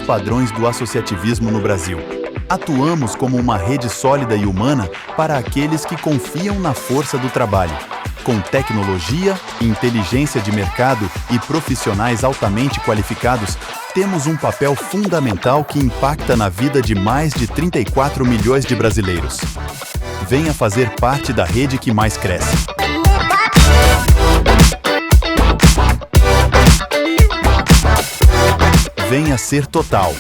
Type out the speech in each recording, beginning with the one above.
padrões do associativismo no Brasil. Atuamos como uma rede sólida e humana para aqueles que confiam na força do trabalho. Com tecnologia, inteligência de mercado e profissionais altamente qualificados, temos um papel fundamental que impacta na vida de mais de 34 milhões de brasileiros. Venha fazer parte da rede que mais cresce. Venha ser Total.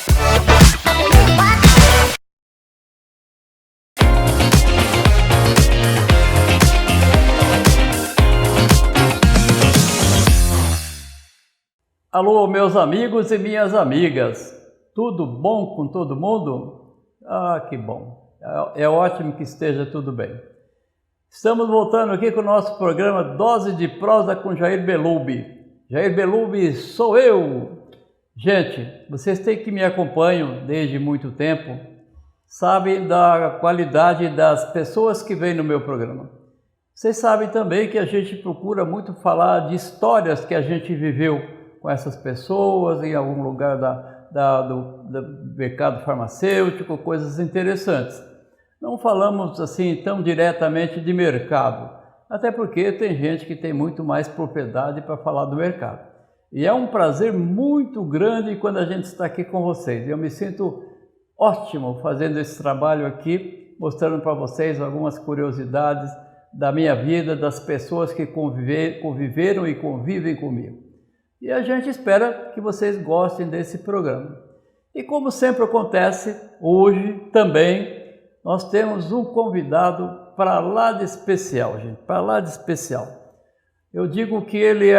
Alô, meus amigos e minhas amigas, tudo bom com todo mundo? Ah, que bom, é ótimo que esteja tudo bem. Estamos voltando aqui com o nosso programa Dose de Prosa com Jair Belubi. Jair Belubi sou eu! Gente, vocês têm que me acompanham desde muito tempo, sabem da qualidade das pessoas que vêm no meu programa. Vocês sabem também que a gente procura muito falar de histórias que a gente viveu com essas pessoas, em algum lugar do mercado farmacêutico, coisas interessantes. Não falamos assim tão diretamente de mercado, até porque tem gente que tem muito mais propriedade para falar do mercado. E é um prazer muito grande quando a gente está aqui com vocês. Eu me sinto ótimo fazendo esse trabalho aqui, mostrando para vocês algumas curiosidades da minha vida, das pessoas que conviveram e convivem comigo. E a gente espera que vocês gostem desse programa. E como sempre acontece, hoje também nós temos um convidado para lá de especial, gente, para lá de especial. Eu digo que ele é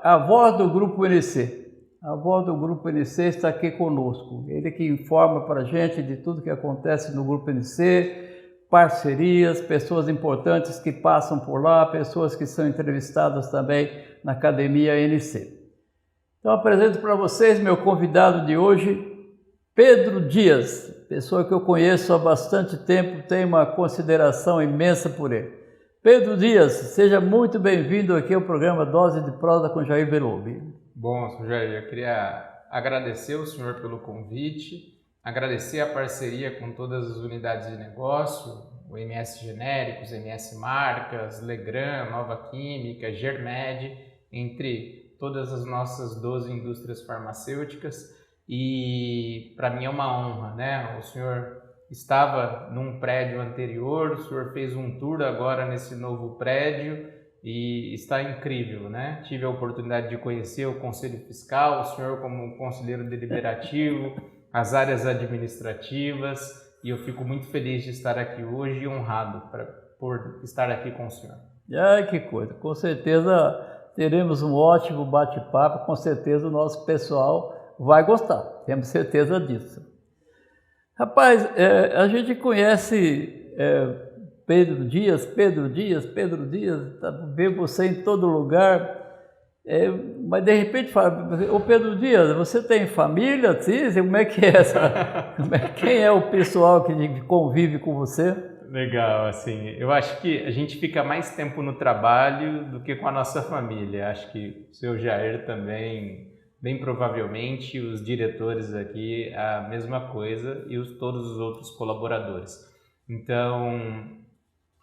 a voz do Grupo NC. A voz do Grupo NC está aqui conosco. Ele que informa para a gente de tudo que acontece no Grupo NC, parcerias, pessoas importantes que passam por lá, pessoas que são entrevistadas também na Academia NC. Então apresento para vocês meu convidado de hoje, Pedro Dias, pessoa que eu conheço há bastante tempo, tenho uma consideração imensa por ele. Pedro Dias, seja muito bem-vindo aqui ao programa Dose de Prosa com Jair Belubi. Bom, Sr. Jair, eu queria agradecer o senhor pelo convite, agradecer a parceria com todas as unidades de negócio, o MS Genéricos, MS Marcas, Legrand, Nova Química, Germed, entre todas as nossas 12 indústrias farmacêuticas, e para mim é uma honra, né? O senhor estava num prédio anterior, o senhor fez um tour agora nesse novo prédio e está incrível, né? Tive a oportunidade de conhecer o Conselho Fiscal, o senhor como conselheiro deliberativo, as áreas administrativas, e eu fico muito feliz de estar aqui hoje e honrado por estar aqui com o senhor. Ai, que coisa, com certeza teremos um ótimo bate-papo, com certeza o nosso pessoal vai gostar, temos certeza disso. Rapaz, a gente conhece Pedro Dias, vê você em todo lugar, mas de repente fala, ô Pedro Dias, você tem família? Sim, como é que é essa? Quem é o pessoal que convive com você? Legal, assim, eu acho que a gente fica mais tempo no trabalho do que com a nossa família. Acho que o seu Jair também, bem provavelmente, os diretores aqui, a mesma coisa, e todos os outros colaboradores. Então,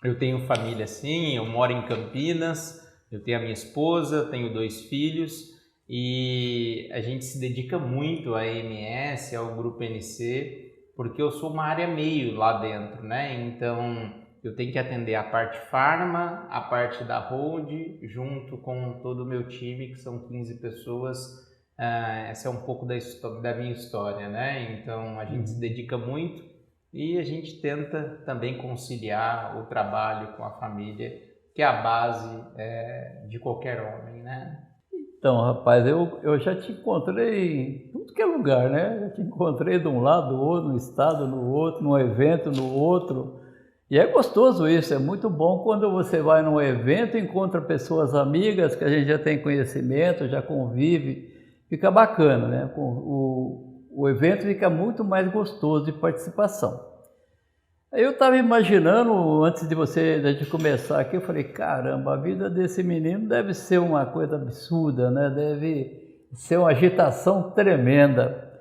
eu tenho família sim, eu moro em Campinas, eu tenho a minha esposa, tenho 2 filhos, e a gente se dedica muito à MS, ao Grupo NC, porque eu sou uma área meio lá dentro, né? Então eu tenho que atender a parte farma, a parte da hold, junto com todo o meu time, que são 15 pessoas. Essa é um pouco da minha história, né? Então a gente se dedica muito e a gente tenta também conciliar o trabalho com a família, que é a base de qualquer homem, né? Então, rapaz, eu já te encontrei em tudo que é lugar, né? Já te encontrei de um lado, do outro, no estado, no outro, num evento, no outro. E é gostoso isso, é muito bom quando você vai num evento e encontra pessoas amigas que a gente já tem conhecimento, já convive, fica bacana, né? O evento fica muito mais gostoso de participação. Eu estava imaginando, antes de gente começar aqui, eu falei, caramba, a vida desse menino deve ser uma coisa absurda, né? Deve ser uma agitação tremenda.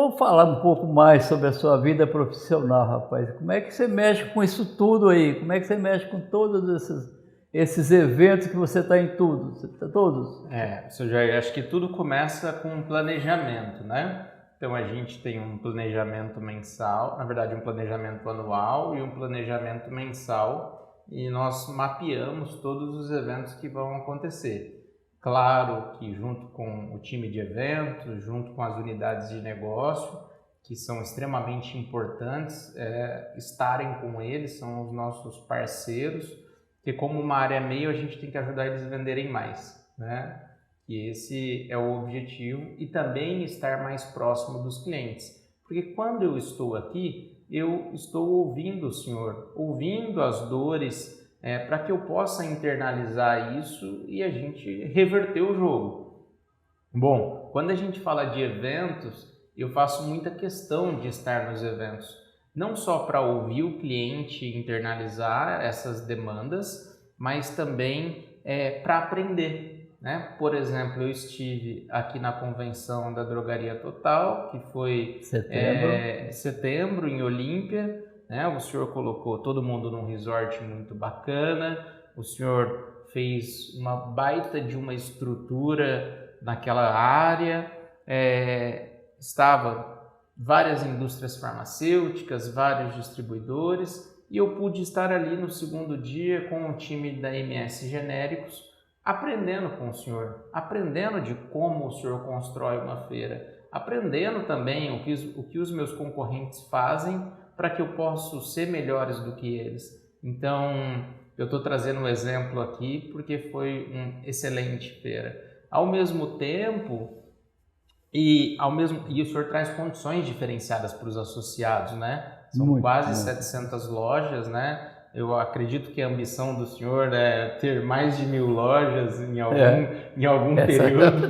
vamos falar um pouco mais sobre a sua vida profissional, rapaz. Como é que você mexe com isso tudo aí? Como é que você mexe com todos esses eventos que você está em tudo? Você tá todos? Seu Jair, acho que tudo começa com um planejamento, né? Então a gente tem um planejamento mensal, na verdade um planejamento anual e um planejamento mensal, e nós mapeamos todos os eventos que vão acontecer. Claro que junto com o time de eventos, junto com as unidades de negócio, que são extremamente importantes, estarem com eles, são os nossos parceiros, porque como uma área meio a gente tem que ajudar eles a venderem mais, né? E esse é o objetivo, e também estar mais próximo dos clientes. Porque quando eu estou aqui, eu estou ouvindo o senhor, ouvindo as dores, para que eu possa internalizar isso e a gente reverter o jogo. Bom, quando a gente fala de eventos, eu faço muita questão de estar nos eventos, não só para ouvir o cliente internalizar essas demandas, mas também para aprender, né? Por exemplo, eu estive aqui na convenção da Drogaria Total, que foi setembro, em Olímpia, né? O senhor colocou todo mundo num resort muito bacana, o senhor fez uma baita de uma estrutura naquela área, estava várias indústrias farmacêuticas, vários distribuidores, e eu pude estar ali no segundo dia com o time da MS Genéricos, aprendendo com o senhor, aprendendo de como o senhor constrói uma feira, aprendendo também o que os meus concorrentes fazem para que eu possa ser melhores do que eles. Então, eu estou trazendo um exemplo aqui porque foi uma excelente feira. Ao mesmo tempo, e o senhor traz condições diferenciadas para os associados, né? São quase 700 lojas, né? Eu acredito que a ambição do senhor é ter mais de 1000 lojas em algum período.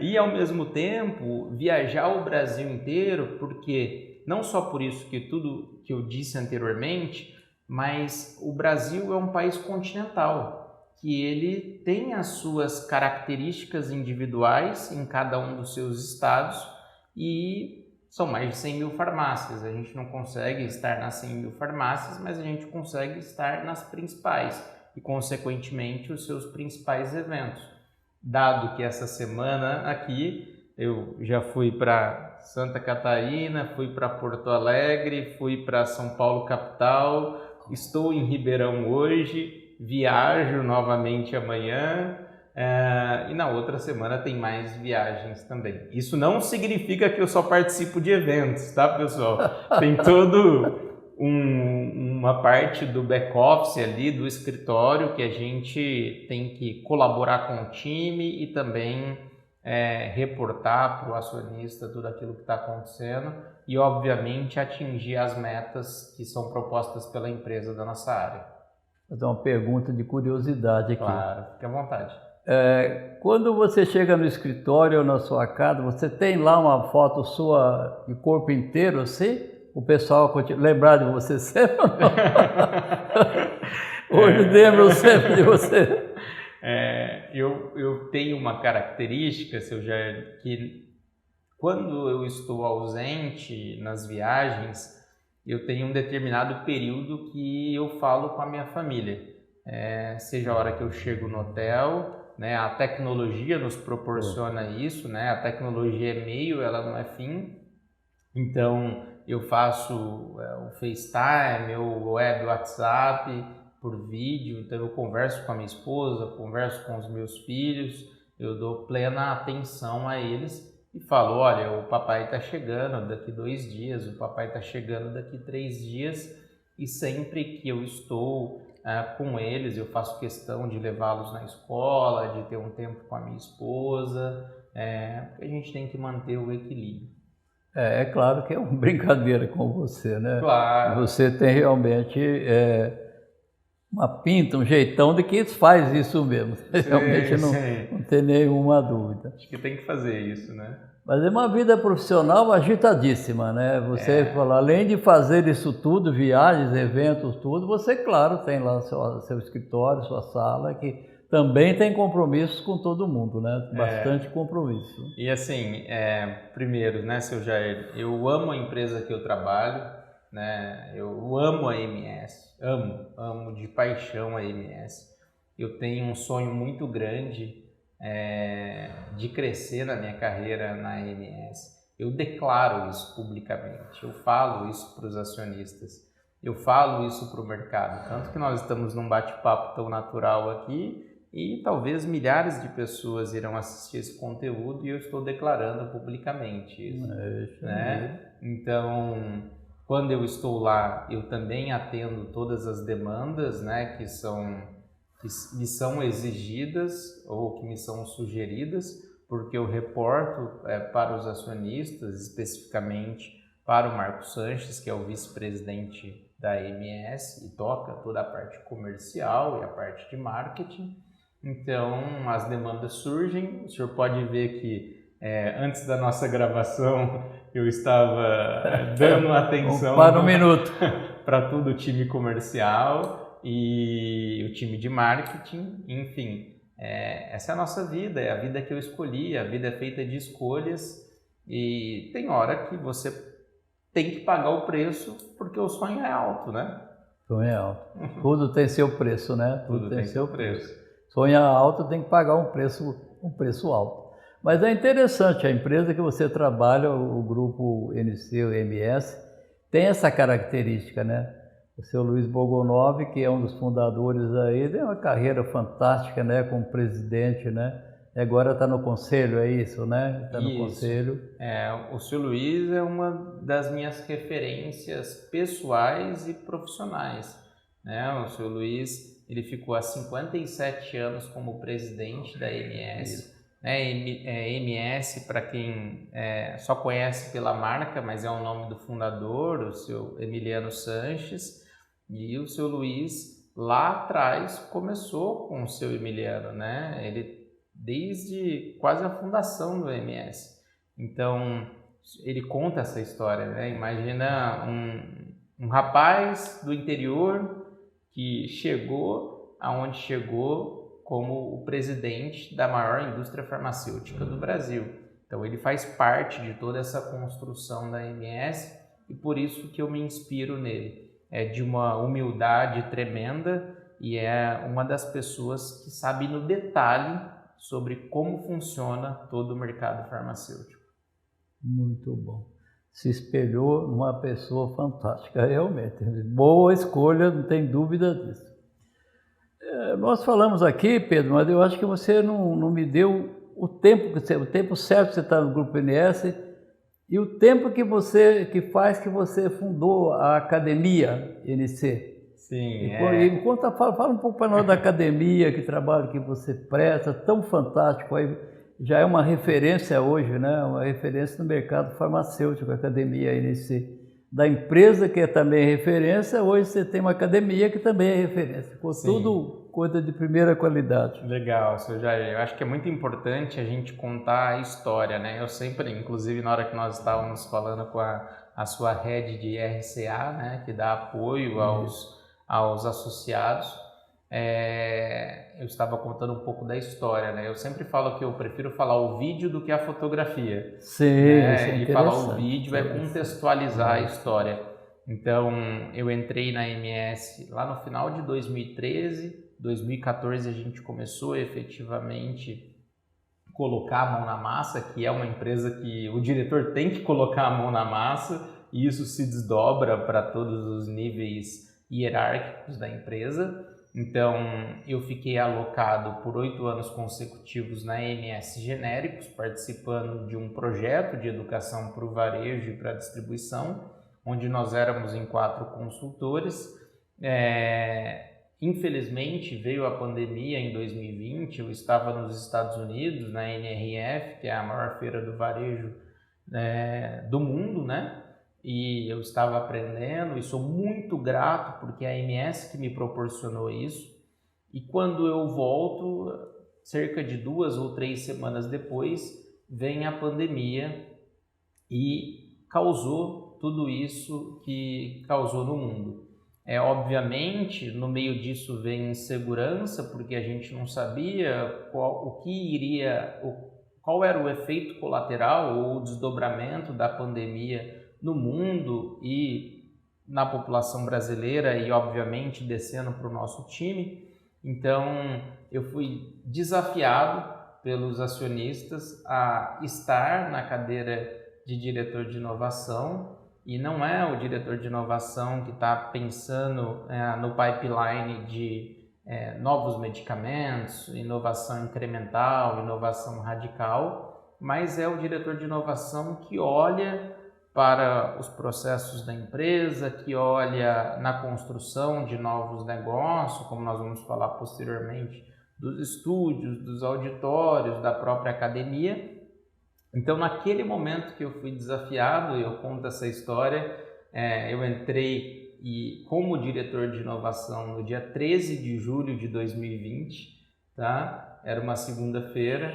E ao mesmo tempo viajar o Brasil inteiro, porque não só por isso que tudo que eu disse anteriormente, mas o Brasil é um país continental, que ele tem as suas características individuais em cada um dos seus estados, e são mais de 100 mil farmácias. A gente não consegue estar nas 100 mil farmácias, mas a gente consegue estar nas principais e, consequentemente, os seus principais eventos. Dado que essa semana aqui eu já fui para Santa Catarina, fui para Porto Alegre, fui para São Paulo capital, estou em Ribeirão hoje, viajo novamente amanhã, e na outra semana tem mais viagens também. Isso não significa que eu só participo de eventos, tá, pessoal? Tem todo uma parte do back-office ali, do escritório, que a gente tem que colaborar com o time e também reportar para o acionista tudo aquilo que está acontecendo e, obviamente, atingir as metas que são propostas pela empresa da nossa área. Vou fazer uma pergunta de curiosidade aqui. Claro, fique à vontade. Quando você chega no escritório ou na sua casa, você tem lá uma foto sua de corpo inteiro, assim? O pessoal lembrar de você sempre ou não? Hoje lembro sempre de você. Eu tenho uma característica, seu Jair, que quando eu estou ausente nas viagens, eu tenho um determinado período que eu falo com a minha família. Seja a hora que eu chego no hotel, né, a tecnologia nos proporciona isso, né? A tecnologia é meio, ela não é fim. Então, eu faço o FaceTime, o web WhatsApp por vídeo, então eu converso com a minha esposa, converso com os meus filhos, eu dou plena atenção a eles e falo, olha, o papai está chegando daqui 2 dias, o papai está chegando daqui 3 dias, e sempre que eu estou com eles, eu faço questão de levá-los na escola, de ter um tempo com a minha esposa, porque a gente tem que manter o equilíbrio. É claro que é uma brincadeira com você, né? Claro. Você tem realmente uma pinta, um jeitão de que faz isso mesmo. Realmente não tem nenhuma dúvida. Acho que tem que fazer isso, né? Mas é uma vida profissional agitadíssima, né? Você fala, além de fazer isso tudo, viagens, eventos, tudo, você, claro, tem lá seu escritório, sua sala, que também tem compromissos com todo mundo, né? Bastante compromisso. E assim, primeiro, né, seu Jair, eu amo a empresa que eu trabalho, né? Eu amo a MS, amo de paixão a MS. Eu tenho um sonho muito grande de crescer na minha carreira na MS. Eu declaro isso publicamente, eu falo isso para os acionistas, eu falo isso para o mercado, tanto que nós estamos num bate-papo tão natural aqui e talvez milhares de pessoas irão assistir esse conteúdo e eu estou declarando publicamente isso, né? Então, quando eu estou lá, eu também atendo todas as demandas, né, que me são exigidas ou que me são sugeridas, porque eu reporto para os acionistas, especificamente para o Marco Sanches, que é o vice-presidente da MS e toca toda a parte comercial e a parte de marketing. Então, as demandas surgem. O senhor pode ver que antes da nossa gravação eu estava dando atenção para um minuto para todo o time comercial e o time de marketing, enfim. Essa é a nossa vida, é a vida que eu escolhi, a vida é feita de escolhas e tem hora que você tem que pagar o preço porque o sonho é alto, né? Sonho é alto. Tudo tem seu preço, né? Tudo tem seu preço. Sonho é alto, tem que pagar um preço alto. Mas é interessante, a empresa que você trabalha, o grupo NC, o MS, tem essa característica, né? O seu Luiz Bogonov, que é um dos fundadores aí, tem uma carreira fantástica, né, como presidente, né? E agora está no conselho, é isso, né? Está no conselho. O seu Luiz é uma das minhas referências pessoais e profissionais, né? O seu Luiz, ele ficou há 57 anos como presidente da MS. MS, para quem só conhece pela marca, mas é o nome do fundador, o seu Emiliano Sanches. E o seu Luiz, lá atrás, começou com o seu Emiliano, né? Ele, desde quase a fundação do MS. Então, ele conta essa história, né? Imagina um rapaz do interior que chegou aonde chegou como o presidente da maior indústria farmacêutica do Brasil. Então, ele faz parte de toda essa construção da MS e por isso que eu me inspiro nele. É de uma humildade tremenda e é uma das pessoas que sabe no detalhe sobre como funciona todo o mercado farmacêutico. Muito bom. Se espelhou numa pessoa fantástica, realmente. Boa escolha, não tem dúvida disso. Nós falamos aqui, Pedro, mas eu acho que você não me deu o tempo certo que você está no Grupo NS e o tempo que faz que você fundou a Academia NC. Sim. Fala um pouco para nós da academia, que trabalho que você presta, tão fantástico. Aí já é uma referência hoje, né? Uma referência no mercado farmacêutico, a Academia NC. Da empresa que é também referência, hoje você tem uma academia que também é referência. Ficou tudo coisa de primeira qualidade. Legal, seu Jair. Eu acho que é muito importante a gente contar a história, né? Eu sempre, inclusive na hora que nós estávamos falando com a sua rede de RCA, né? Que dá apoio aos associados, eu estava contando um pouco da história, né? Eu sempre falo que eu prefiro falar o vídeo do que a fotografia. Sim, né? E falar o vídeo é contextualizar a história. Então, eu entrei na MS lá no final de 2013, 2014 a gente começou efetivamente colocar a mão na massa, que é uma empresa que o diretor tem que colocar a mão na massa e isso se desdobra para todos os níveis hierárquicos da empresa. Então, eu fiquei alocado por 8 anos consecutivos na MS Genéricos, participando de um projeto de educação para o varejo e para a distribuição, onde nós éramos em 4 consultores. Infelizmente, veio a pandemia em 2020, eu estava nos Estados Unidos, na NRF, que é a maior feira do varejo do mundo, né? E eu estava aprendendo e sou muito grato porque é a MS que me proporcionou isso. E quando eu volto, cerca de 2 ou 3 semanas depois, vem a pandemia e causou tudo isso que causou no mundo. Obviamente, no meio disso vem insegurança, porque a gente não sabia qual era o efeito colateral ou o desdobramento da pandemia no mundo e na população brasileira e, obviamente, descendo para o nosso time. Então, eu fui desafiado pelos acionistas a estar na cadeira de diretor de inovação, e não é o diretor de inovação que está pensando no pipeline de novos medicamentos, inovação incremental, inovação radical, mas é o diretor de inovação que olha para os processos da empresa, que olha na construção de novos negócios, como nós vamos falar posteriormente, dos estúdios, dos auditórios, da própria academia. Então, naquele momento que eu fui desafiado, eu conto essa história, eu entrei como diretor de inovação no dia 13 de julho de 2020, tá? Era uma segunda-feira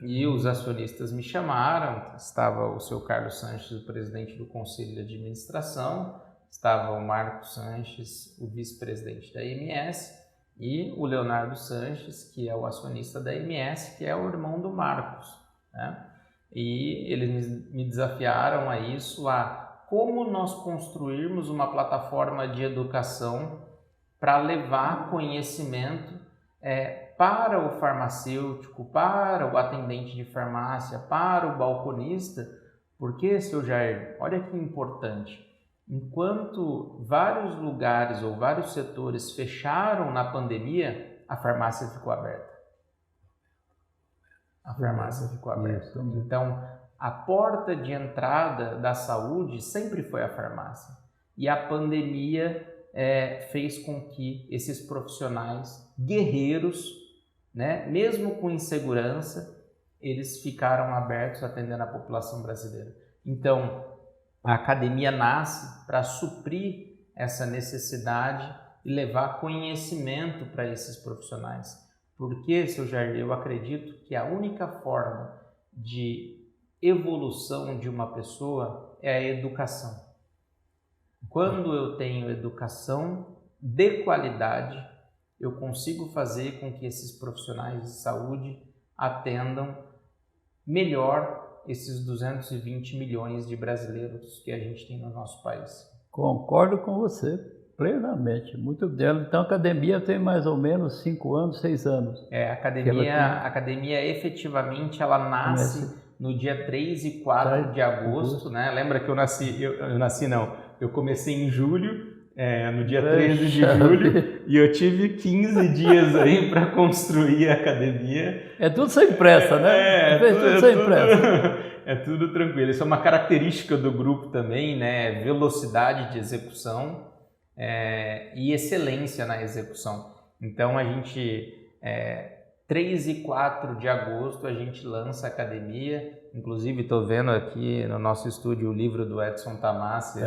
e os acionistas me chamaram, estava o seu Carlos Sanches, o presidente do Conselho de Administração, estava o Marcos Sanches, o vice-presidente da MS, e o Leonardo Sanches, que é o acionista da MS, que é o irmão do Marcos, né? E eles me desafiaram a isso, a como nós construirmos uma plataforma de educação para levar conhecimento para o farmacêutico, para o atendente de farmácia, para o balconista, porque, seu Jair, olha que importante, enquanto vários lugares ou vários setores fecharam na pandemia, a farmácia ficou aberta. A farmácia ficou aberta. Então, a porta de entrada da saúde sempre foi a farmácia. E a pandemia fez com que esses profissionais guerreiros, né, mesmo com insegurança, eles ficaram abertos atendendo a população brasileira. Então, a academia nasce para suprir essa necessidade e levar conhecimento para esses profissionais. Porque, seu Jair, eu acredito que a única forma de evolução de uma pessoa é a educação. Quando eu tenho educação de qualidade, eu consigo fazer com que esses profissionais de saúde atendam melhor esses 220 milhões de brasileiros que a gente tem no nosso país. Concordo com você plenamente, muito bem. Então a academia tem mais ou menos 5 anos, 6 anos. A academia efetivamente ela nasce no dia 3 e 4 de agosto, né? Lembra que eu comecei em julho, no dia 13 de julho, e eu tive 15 dias aí para construir a academia. É tudo sem pressa, né? Tudo sem pressa. É tudo tranquilo. Isso é uma característica do grupo também, né? Velocidade de execução e excelência na execução. Então, a gente, 3 e 4 de agosto, a gente lança a academia. Inclusive, estou vendo aqui no nosso estúdio o livro do Edson Tamassi.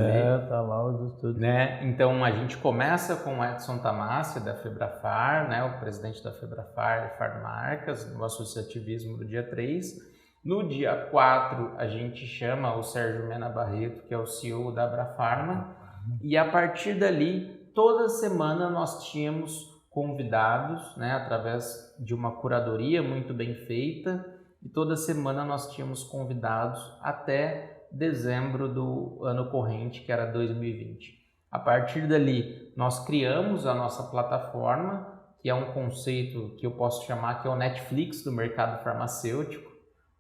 Tá lá o estúdio. Né? Então, a gente começa com o Edson Tamassi, da Febrafar, né? O presidente da Febrafar e Farmarcas, no associativismo do dia 3. No dia 4, a gente chama o Sérgio Mena Barreto, que é o CEO da Abrafarma, e a partir dali, toda semana nós tínhamos convidados, né, através de uma curadoria muito bem feita, e toda semana nós tínhamos convidados até dezembro do ano corrente, que era 2020. A partir dali, nós criamos a nossa plataforma, que é um conceito que eu posso chamar que é o Netflix do mercado farmacêutico,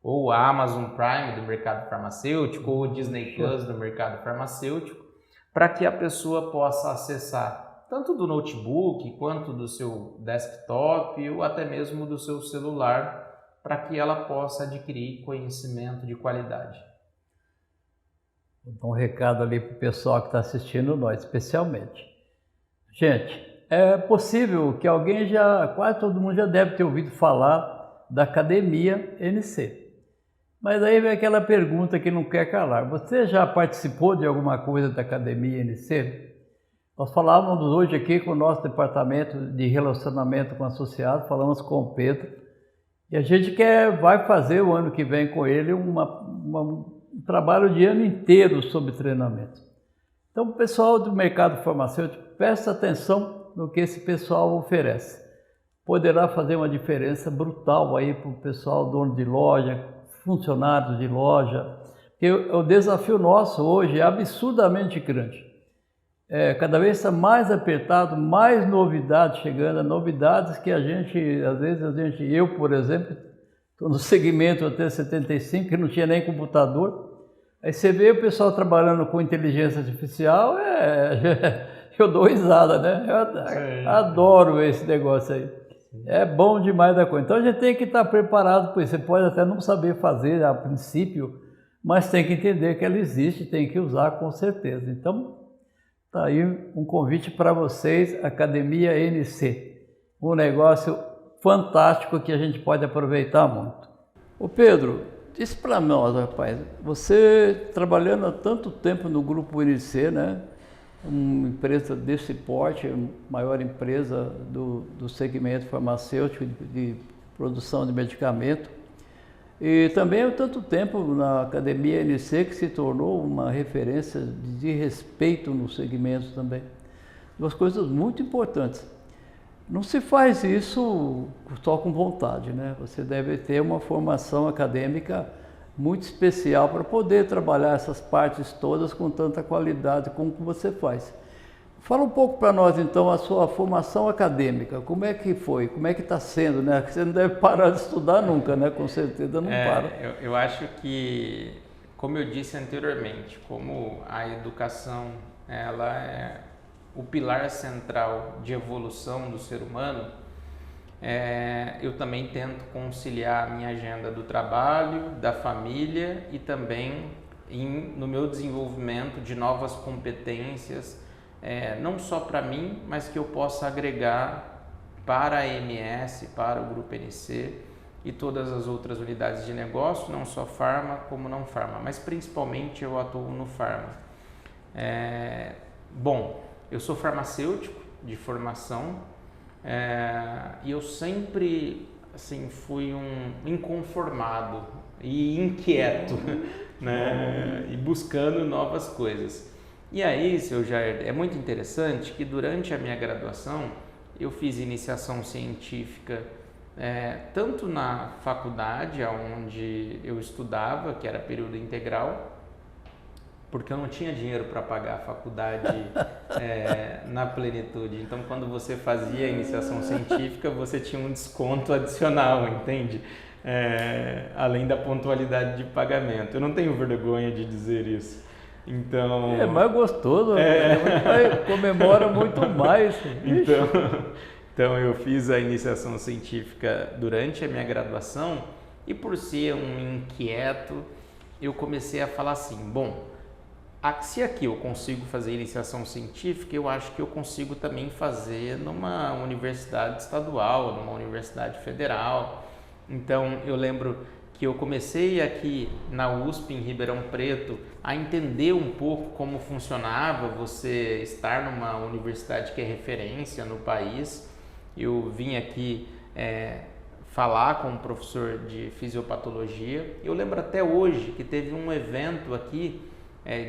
ou a Amazon Prime do mercado farmacêutico, ou o Disney Plus do mercado farmacêutico, para que a pessoa possa acessar tanto do notebook, quanto do seu desktop, ou até mesmo do seu celular, para que ela possa adquirir conhecimento de qualidade. Vou dar um recado ali para o pessoal que está assistindo nós, especialmente. Gente, é possível que quase todo mundo já deve ter ouvido falar da Academia NC. Mas aí vem aquela pergunta que não quer calar. Você já participou de alguma coisa da Academia NC? Nós falávamos hoje aqui com o nosso departamento de relacionamento com associados, falamos com o Pedro, e a gente vai fazer o ano que vem com ele um trabalho de ano inteiro sobre treinamento. Então, o pessoal do mercado farmacêutico, preste atenção no que esse pessoal oferece. Poderá fazer uma diferença brutal aí para o pessoal, dono de loja, funcionários de loja. Porque o desafio nosso hoje é absurdamente grande. Cada vez está mais apertado, mais novidades chegando, novidades que às vezes eu, por exemplo, estou no segmento até 75, que não tinha nem computador. Aí você vê o pessoal trabalhando com inteligência artificial, eu dou risada, né? Eu adoro esse negócio aí. É bom demais da coisa. Então a gente tem que estar preparado para isso. Você pode até não saber fazer a princípio, mas tem que entender que ela existe, tem que usar com certeza. Então, está aí um convite para vocês, Academia NC. Um negócio fantástico que a gente pode aproveitar muito. Ô Pedro, diz para nós, rapaz, você trabalhando há tanto tempo no Grupo NC, né? Uma empresa desse porte, a maior empresa do segmento farmacêutico de produção de medicamento. E também há tanto tempo na Academia NC que se tornou uma referência de respeito no segmento também. Duas coisas muito importantes. Não se faz isso só com vontade, né? Você deve ter uma formação acadêmica muito especial para poder trabalhar essas partes todas com tanta qualidade como que você faz. Fala um pouco para nós então a sua formação acadêmica, como é que foi, como é que está sendo, né? Você não deve parar de estudar nunca, né? Com certeza não para. Eu acho que, como eu disse anteriormente, como a educação ela é o pilar central de evolução do ser humano, eu também tento conciliar a minha agenda do trabalho, da família e também no meu desenvolvimento de novas competências, não só para mim, mas que eu possa agregar para a MS, para o Grupo NC e todas as outras unidades de negócio, não só farma como não farma, mas principalmente eu atuo no farma. Bom, eu sou farmacêutico de formação, e eu sempre assim, fui um inconformado e inquieto, né? E buscando novas coisas. E aí, seu Jair, é muito interessante que durante a minha graduação eu fiz iniciação científica tanto na faculdade onde eu estudava, que era período integral, porque eu não tinha dinheiro para pagar a faculdade na plenitude. Então, quando você fazia a iniciação científica, você tinha um desconto adicional, entende? Além da pontualidade de pagamento. Eu não tenho vergonha de dizer isso. Então... É mais gostoso, comemora muito mais. Então, eu fiz a iniciação científica durante a minha graduação e por ser um inquieto, eu comecei a falar assim, bom, se aqui eu consigo fazer iniciação científica, eu acho que eu consigo também fazer numa universidade estadual, numa universidade federal. Então, eu lembro que eu comecei aqui na USP, em Ribeirão Preto, a entender um pouco como funcionava você estar numa universidade que é referência no país. Eu vim aqui falar com um professor de fisiopatologia. Eu lembro até hoje que teve um evento aqui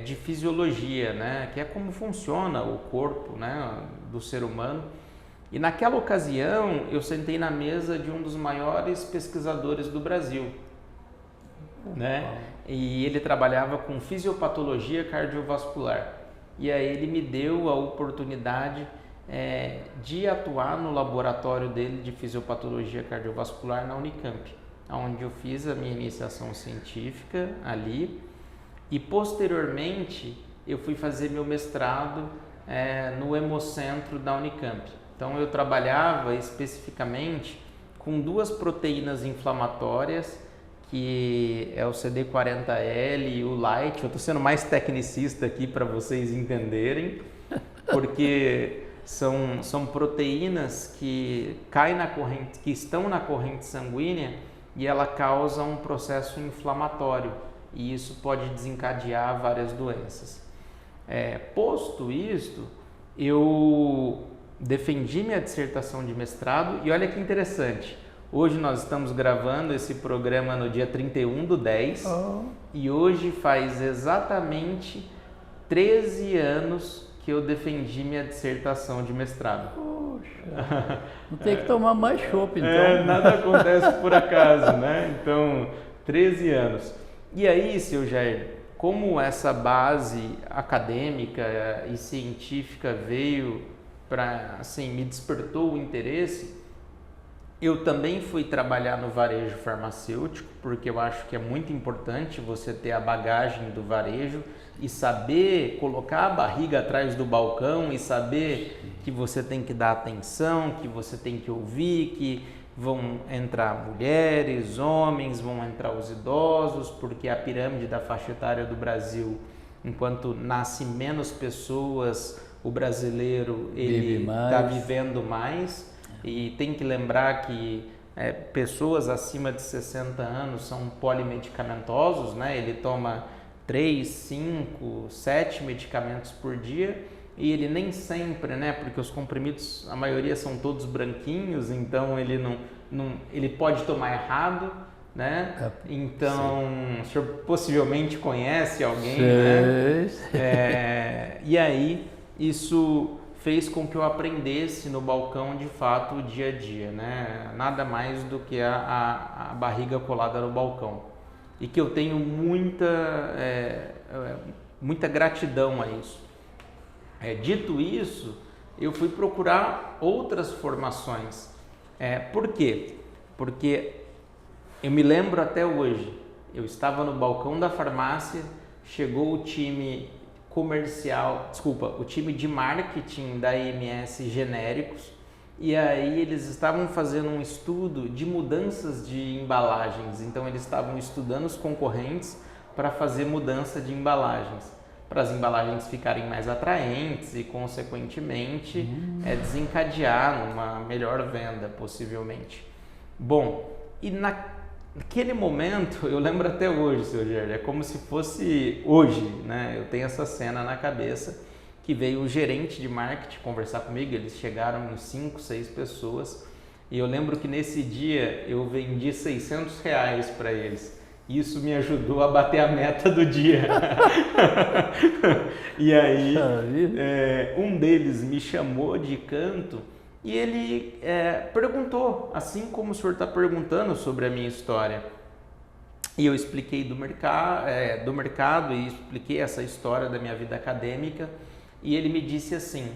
de fisiologia, né, que é como funciona o corpo, né, do ser humano. E naquela ocasião eu sentei na mesa de um dos maiores pesquisadores do Brasil, né, e ele trabalhava com fisiopatologia cardiovascular. E aí ele me deu a oportunidade de atuar no laboratório dele de fisiopatologia cardiovascular na Unicamp, onde eu fiz a minha iniciação científica ali. E posteriormente eu fui fazer meu mestrado no Hemocentro da Unicamp. Então eu trabalhava especificamente com duas proteínas inflamatórias, que é o CD40L e o LIGHT. Eu estou sendo mais tecnicista aqui para vocês entenderem, porque são proteínas que caem na corrente, que estão na corrente sanguínea e ela causa um processo inflamatório. E isso pode desencadear várias doenças. Posto isto, eu defendi minha dissertação de mestrado e olha que interessante, hoje nós estamos gravando esse programa no dia 31/10 e hoje faz exatamente 13 anos que eu defendi minha dissertação de mestrado. Poxa, não tem que tomar mais chopp, então. Nada acontece por acaso, né? Então, 13 anos. E aí, seu Jair, como essa base acadêmica e científica veio para, assim, me despertou o interesse, eu também fui trabalhar no varejo farmacêutico, porque eu acho que é muito importante você ter a bagagem do varejo e saber colocar a barriga atrás do balcão e saber que você tem que dar atenção, que você tem que ouvir, que vão entrar mulheres, homens, vão entrar os idosos, porque a pirâmide da faixa etária do Brasil, enquanto nasce menos pessoas, o brasileiro ele está vivendo mais. E tem que lembrar que pessoas acima de 60 anos são polimedicamentosos, né? Ele toma 3, 5, 7 medicamentos por dia e ele nem sempre, né? Porque os comprimidos, a maioria são todos branquinhos, então ele ele pode tomar errado, né? Então, o senhor possivelmente conhece alguém, né? E aí, isso fez com que eu aprendesse no balcão, de fato, o dia a dia, né? Nada mais do que a barriga colada no balcão. E que eu tenho muita gratidão a isso. Dito isso, eu fui procurar outras formações. Por quê? Porque eu me lembro até hoje, eu estava no balcão da farmácia, chegou o time o time de marketing da EMS Genéricos, e aí eles estavam fazendo um estudo de mudanças de embalagens, então eles estavam estudando os concorrentes para fazer mudança de embalagens, para as embalagens ficarem mais atraentes e consequentemente desencadear uma melhor venda possivelmente. Bom, e naquele momento, eu lembro até hoje, seu Jair, é como se fosse hoje, né? Eu tenho essa cena na cabeça, que veio o gerente de marketing conversar comigo, eles chegaram em 5, 6 pessoas, e eu lembro que nesse dia eu vendi R$600 para eles. Isso me ajudou a bater a meta do dia. E aí, um deles me chamou de canto, e ele perguntou, assim como o senhor está perguntando sobre a minha história. E eu expliquei do mercado e expliquei essa história da minha vida acadêmica. E ele me disse assim,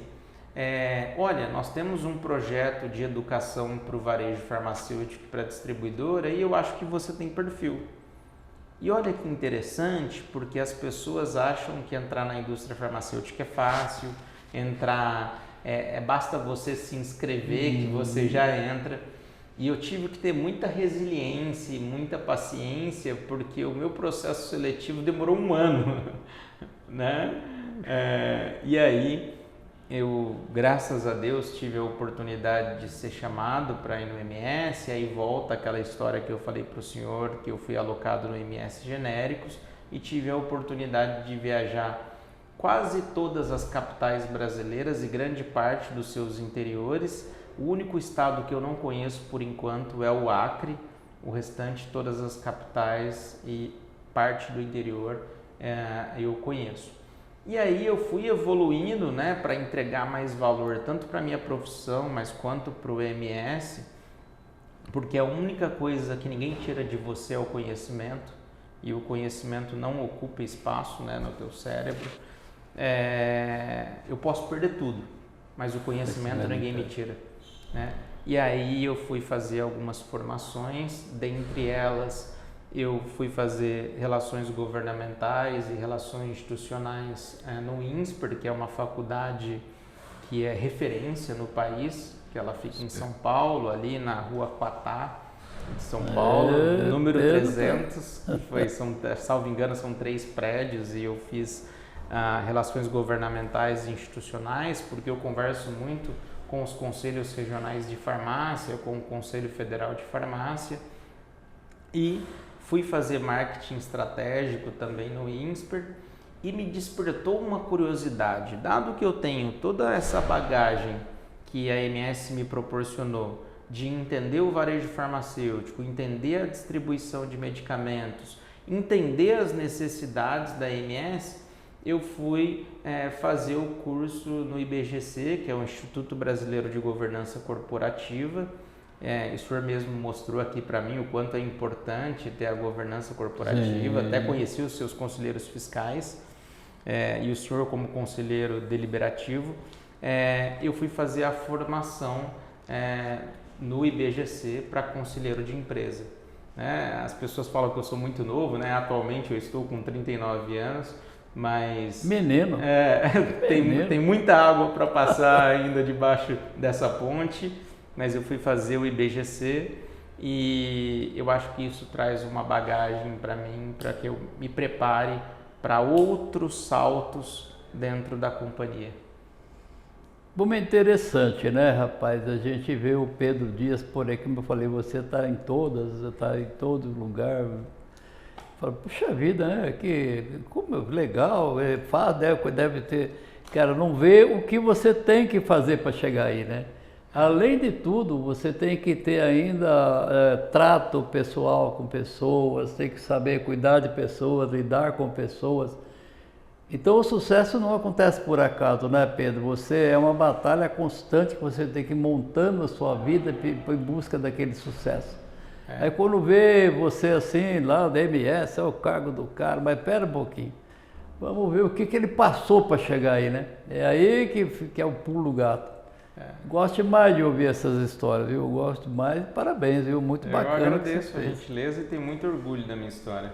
olha, nós temos um projeto de educação para o varejo farmacêutico para a distribuidora e eu acho que você tem perfil. E olha que interessante, porque as pessoas acham que entrar na indústria farmacêutica é fácil, basta você se inscrever que você já entra. E eu tive que ter muita resiliência e muita paciência, porque o meu processo seletivo demorou 1 ano, né? E aí, eu, graças a Deus, tive a oportunidade de ser chamado para ir no MS, aí volta aquela história que eu falei para o senhor, que eu fui alocado no MS Genéricos e tive a oportunidade de viajar quase todas as capitais brasileiras e grande parte dos seus interiores. O único estado que eu não conheço por enquanto é o Acre, o restante, todas as capitais e parte do interior eu conheço. E aí eu fui evoluindo, né, para entregar mais valor tanto para a minha profissão, mas quanto para o MS, porque a única coisa que ninguém tira de você é o conhecimento, e o conhecimento não ocupa espaço, né, no teu cérebro. Eu posso perder tudo, mas o conhecimento ninguém me tira, né? E aí eu fui fazer algumas formações, dentre elas eu fui fazer relações governamentais e relações institucionais no INSPER, que é uma faculdade que é referência no país, que ela fica em São Paulo, ali na Rua Quatá, de São Paulo, número 300, salvo engano, são 3 prédios, e eu fiz relações governamentais e institucionais, porque eu converso muito com os conselhos regionais de farmácia, com o Conselho Federal de Farmácia, e fui fazer marketing estratégico também no INSPER, e me despertou uma curiosidade, dado que eu tenho toda essa bagagem que a MS me proporcionou, de entender o varejo farmacêutico, entender a distribuição de medicamentos, entender as necessidades da MS, eu fui fazer o curso no IBGC, que é o Instituto Brasileiro de Governança Corporativa. O senhor mesmo mostrou aqui para mim o quanto é importante ter a governança corporativa. Sim. Até conheci os seus conselheiros fiscais e o senhor como conselheiro deliberativo. Eu fui fazer a formação no IBGC para conselheiro de empresa. As pessoas falam que eu sou muito novo, né? Atualmente eu estou com 39 anos, mas... Menino! Tem muita água para passar ainda debaixo dessa ponte, mas eu fui fazer o IBGC e eu acho que isso traz uma bagagem para mim, para que eu me prepare para outros saltos dentro da companhia. Bom, é interessante, né, rapaz? A gente vê o Pedro Dias por aí, como eu falei, você está em todo lugar. Fala, puxa vida, né? Como legal, deve ter. Cara, não vê o que você tem que fazer para chegar aí, né? Além de tudo, você tem que ter ainda trato pessoal com pessoas, tem que saber cuidar de pessoas, lidar com pessoas. Então o sucesso não acontece por acaso, né, Pedro? É uma batalha constante que você tem que ir montando a sua vida em busca daquele sucesso. Aí quando vê você assim, lá da MS, é o cargo do cara, mas pera um pouquinho. Vamos ver o que ele passou para chegar aí, né? É aí que é o pulo do gato. Gosto mais de ouvir essas histórias, viu? Gosto mais, parabéns, viu? Muito bacana. Eu agradeço a gentileza e tenho muito orgulho da minha história.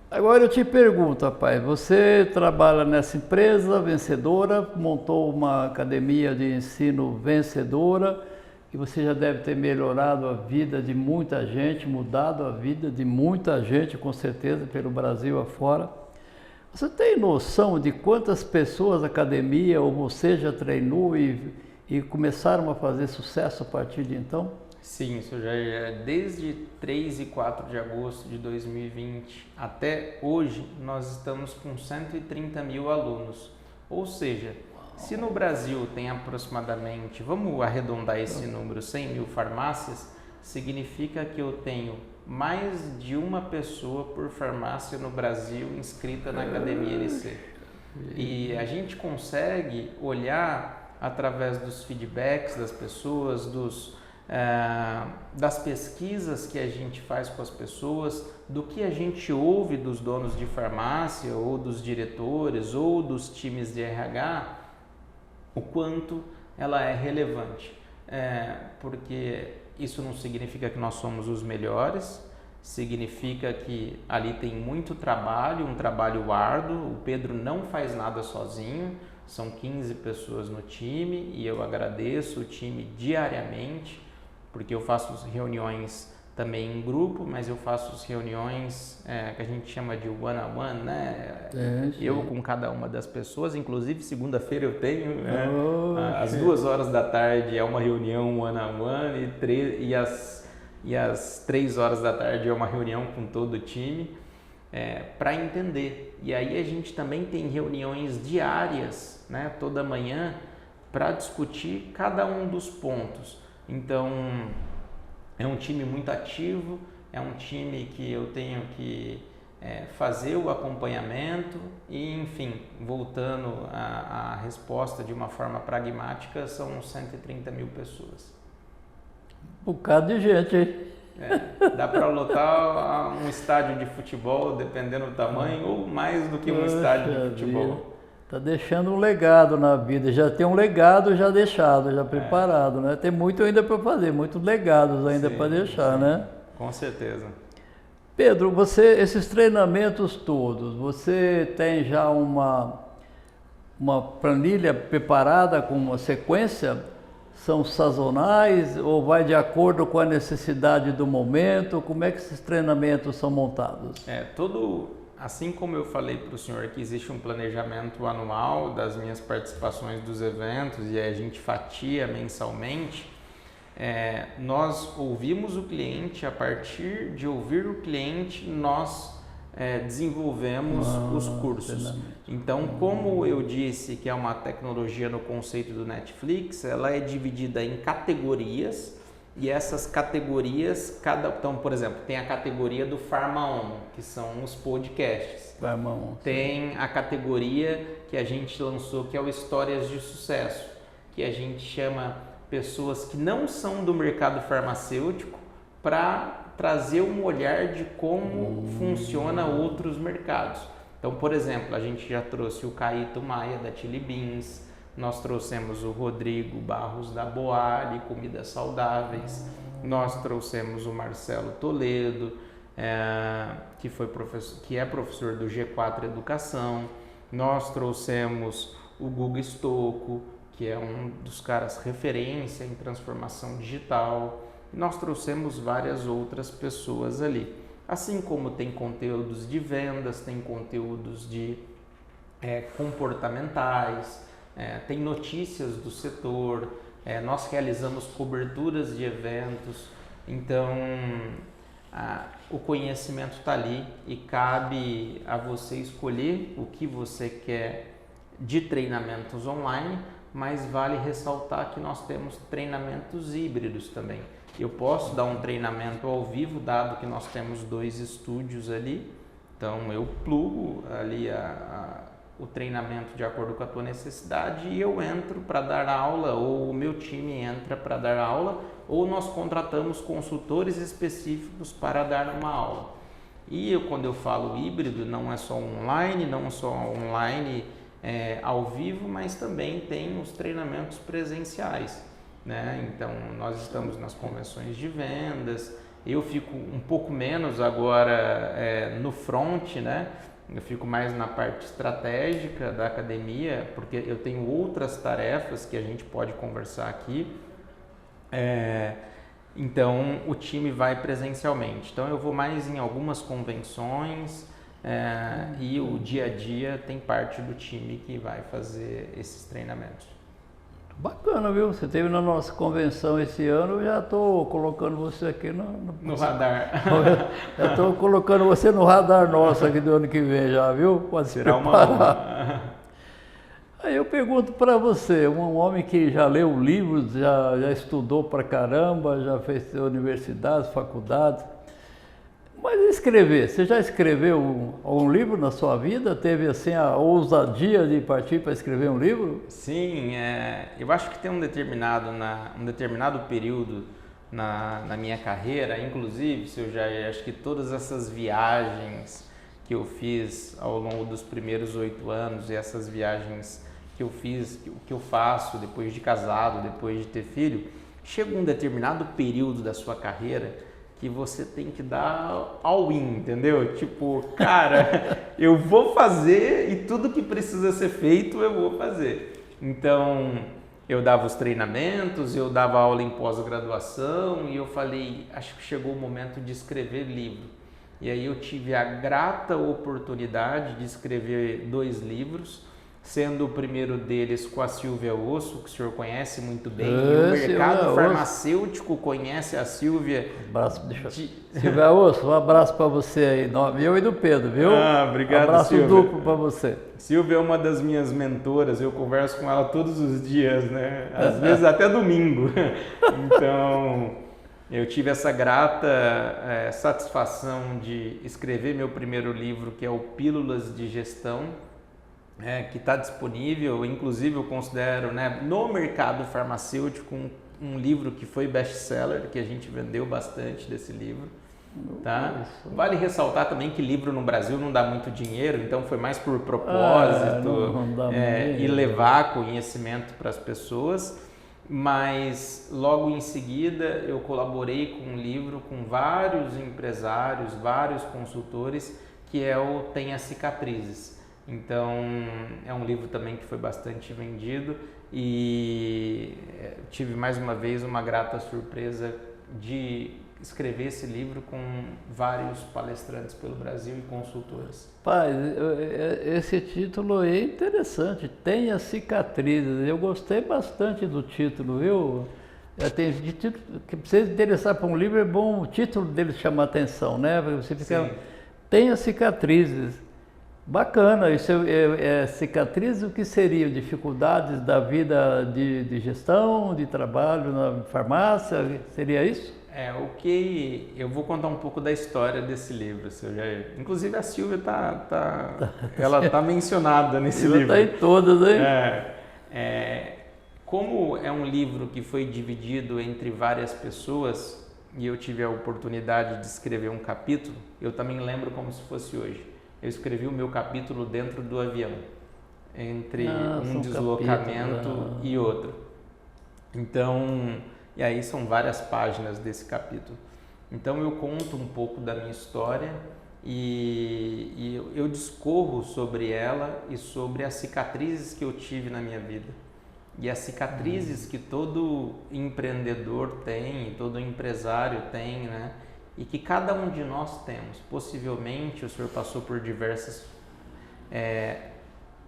Agora eu te pergunto, rapaz, você trabalha nessa empresa vencedora, montou uma academia de ensino vencedora, e você já deve ter melhorado a vida de muita gente, mudado a vida de muita gente, com certeza, pelo Brasil afora. Você tem noção de quantas pessoas a academia ou você já treinou e começaram a fazer sucesso a partir de então? Sim, isso já é desde 3 e 4 de agosto de 2020 até hoje nós estamos com 130 mil alunos. Ou seja, se no Brasil tem aproximadamente, vamos arredondar esse número, 100 mil farmácias, significa que eu tenho mais de uma pessoa por farmácia no Brasil inscrita na Academia NC. E a gente consegue olhar através dos feedbacks das pessoas, das pesquisas que a gente faz com as pessoas, do que a gente ouve dos donos de farmácia ou dos diretores ou dos times de RH, o quanto ela é relevante. Porque isso não significa que nós somos os melhores, significa que ali tem muito trabalho, um trabalho árduo. O Pedro não faz nada sozinho, são 15 pessoas no time e eu agradeço o time diariamente, porque eu faço reuniões também em grupo, mas eu faço reuniões que a gente chama de one-on-one, né? Eu com cada uma das pessoas, inclusive segunda-feira eu tenho, às 2 horas da tarde é uma reunião one-on-one e às 3 horas da tarde é uma reunião com todo o time, para entender. E aí a gente também tem reuniões diárias, né, toda manhã, para discutir cada um dos pontos. Então, é um time muito ativo, é um time que eu tenho que fazer o acompanhamento e, enfim, voltando à resposta de uma forma pragmática, são 130 mil pessoas. Um bocado de gente, hein? Dá para lotar um estádio de futebol, dependendo do tamanho, ou mais do que um estádio de futebol. Está deixando um legado na vida, já tem um legado já deixado, já preparado, né? Tem muito ainda para fazer, muitos legados ainda para deixar, né? Com certeza. Pedro, esses treinamentos todos, você tem já uma planilha preparada com uma sequência? São sazonais ou vai de acordo com a necessidade do momento? Como é que esses treinamentos são montados? Assim como eu falei para o senhor que existe um planejamento anual das minhas participações dos eventos e a gente fatia mensalmente, nós ouvimos o cliente, a partir de ouvir o cliente nós desenvolvemos os cursos. Então, como eu disse que é uma tecnologia no conceito do Netflix, ela é dividida em categorias E essas categorias, então, por exemplo, tem a categoria do Pharma On, que são os podcasts. Pharma On. Tem a categoria que a gente lançou, que é o Histórias de Sucesso, que a gente chama pessoas que não são do mercado farmacêutico para trazer um olhar de como funciona outros mercados. Então, por exemplo, a gente já trouxe o Caíto Maia da Chili Beans, nós trouxemos o Rodrigo Barros da Boali, Comidas Saudáveis, nós trouxemos o Marcelo Toledo, que é professor do G4 Educação, nós trouxemos o Guga Stocco, que é um dos caras referência em transformação digital, e nós trouxemos várias outras pessoas ali. Assim como tem conteúdos de vendas, tem conteúdos de comportamentais, tem notícias do setor, nós realizamos coberturas de eventos, então o conhecimento está ali e cabe a você escolher o que você quer de treinamentos online, mas vale ressaltar que nós temos treinamentos híbridos também. Eu posso dar um treinamento ao vivo, dado que nós temos 2 estúdios ali, então eu plugo ali o treinamento de acordo com a tua necessidade e eu entro para dar aula, ou o meu time entra para dar aula, ou nós contratamos consultores específicos para dar uma aula. E quando eu falo híbrido, não é só online, ao vivo, mas também tem os treinamentos presenciais, né? Então nós estamos nas convenções de vendas, eu fico um pouco menos agora no front, né? Eu fico mais na parte estratégica da academia, porque eu tenho outras tarefas que a gente pode conversar aqui. Então o time vai presencialmente. Então eu vou mais em algumas convenções e o dia a dia tem parte do time que vai fazer esses treinamentos. Bacana, viu? Você esteve na nossa convenção esse ano, eu já estou colocando você aqui no radar. Já estou colocando você no radar nosso aqui do ano que vem já, viu? Pode se preparar. Aí eu pergunto para você, um homem que já leu livros, já estudou pra caramba, já fez universidades, faculdades, mas escrever, você já escreveu um livro na sua vida? Teve assim a ousadia de partir para escrever um livro? Sim, eu acho que tem um determinado período na minha carreira, inclusive, acho que todas essas viagens que eu fiz ao longo dos primeiros 8 anos e essas viagens que eu fiz, que eu faço depois de casado, depois de ter filho, chega um determinado período da sua carreira que você tem que dar all-in, entendeu? Tipo, cara, eu vou fazer e tudo que precisa ser feito eu vou fazer. Então, eu dava os treinamentos, eu dava aula em pós-graduação e eu falei, acho que chegou o momento de escrever livro. E aí eu tive a grata oportunidade de escrever 2 livros, sendo o primeiro deles com a Silvia Osso, que o senhor conhece muito bem, e o mercado farmacêutico conhece a Silvia. Silvia Osso, um abraço para você aí, meu e do Pedro, viu? Obrigado, abraço Silvia. Duplo para você. Silvia é uma das minhas mentoras, eu converso com ela todos os dias, né? Às vezes até domingo. Então, eu tive essa grata satisfação de escrever meu primeiro livro, que é o Pílulas de Gestão, que está disponível, inclusive eu considero, né, no mercado farmacêutico um livro que foi best-seller, que a gente vendeu bastante desse livro. Tá? Vale ressaltar também que livro no Brasil não dá muito dinheiro, então foi mais por propósito e levar conhecimento para as pessoas, mas logo em seguida eu colaborei com um livro com vários empresários, vários consultores, que é o Tenha Cicatrizes. Então, é um livro também que foi bastante vendido e tive mais uma vez uma grata surpresa de escrever esse livro com vários palestrantes pelo Brasil e consultores. Pai, esse título é interessante, Tenha Cicatrizes. Eu gostei bastante do título, viu? Tem título que precisa interessar para um livro, é bom o título dele chamar atenção, né? Você fica, Tenha Cicatrizes. Bacana, isso é cicatriz, o que seriam dificuldades da vida de gestão, de trabalho na farmácia, seria isso? O que eu vou contar um pouco da história desse livro, seu Jair. Inclusive a Silvia ela tá mencionada nesse livro. Está em todas, hein? Como é um livro que foi dividido entre várias pessoas e eu tive a oportunidade de escrever um capítulo, eu também lembro como se fosse hoje. Eu escrevi o meu capítulo dentro do avião, entre um deslocamento e outro. Então, e aí são várias páginas desse capítulo. Então eu conto um pouco da minha história e eu discorro sobre ela e sobre as cicatrizes que eu tive na minha vida. E as cicatrizes que todo empreendedor tem, todo empresário tem, né? E que cada um de nós temos. Possivelmente o senhor passou por diversas